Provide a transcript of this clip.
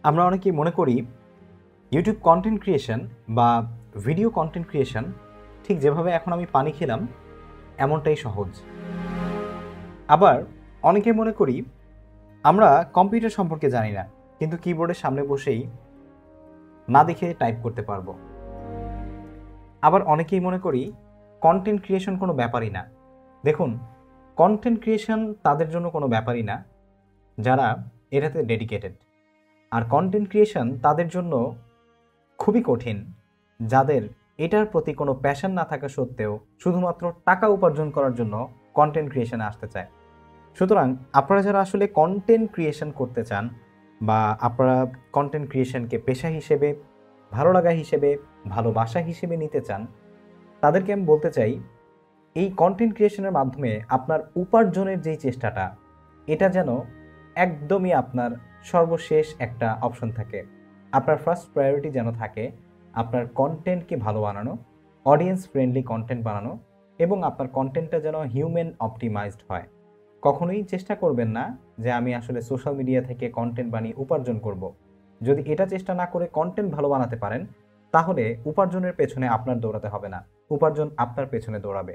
আমরা অনেকেই মনে করি ইউটিউব কন্টেন্ট ক্রিয়েশন বা ভিডিও কন্টেন্ট ক্রিয়েশন ঠিক যেভাবে এখন আমি পানি খেলাম এমনটাই সহজ। আবার অনেকে মনে করি আমরা কম্পিউটার সম্পর্কে জানি না, কিন্তু কিবোর্ডের সামনে বসেই না দেখে টাইপ করতে পারবো। আবার অনেকেই মনে করি কন্টেন্ট ক্রিয়েশন কোনো ব্যাপারই না। দেখুন, কন্টেন্ট ক্রিয়েশন তাদের জন্য কোনো ব্যাপারই না যারা এটাতে ডেডিকেটেড, আর কন্টেন্ট ক্রিয়েশন তাদের জন্য খুবই কঠিন যাদের এটার প্রতি কোনো প্যাশন না থাকা সত্ত্বেও শুধুমাত্র টাকা উপার্জন করার জন্য কন্টেন্ট ক্রিয়েশনে আসতে চায়। সুতরাং আপনারা যারা আসলে কন্টেন্ট ক্রিয়েশন করতে চান বা আপনারা কন্টেন্ট ক্রিয়েশনকে পেশা হিসেবে, ভালো লাগা হিসেবে, ভালোবাসা হিসেবে নিতে চান, তাদেরকে আমি বলতে চাই এই কন্টেন্ট ক্রিয়েশনের মাধ্যমে আপনার উপার্জনের যেই চেষ্টাটা, এটা যেন একদমই আপনার সর্বশেষ একটা অপশন থাকে। আপনার ফার্স্ট প্রায়োরিটি যেন থাকে আপনার কন্টেন্টকে ভালো বানানো, অডিয়েন্স ফ্রেন্ডলি কন্টেন্ট বানানো, এবং আপনার কন্টেন্টটা যেন হিউম্যান অপটিমাইজড হয়। কখনোই চেষ্টা করবেন না যে আমি আসলে সোশ্যাল মিডিয়া থেকে কন্টেন্ট বানিয়ে উপার্জন করব। যদি এটা চেষ্টা না করে কন্টেন্ট ভালো বানাতে পারেন, তাহলে উপার্জনের পেছনে আপনার দৌড়াতে হবে না, উপার্জন আপনার পেছনে দৌড়াবে।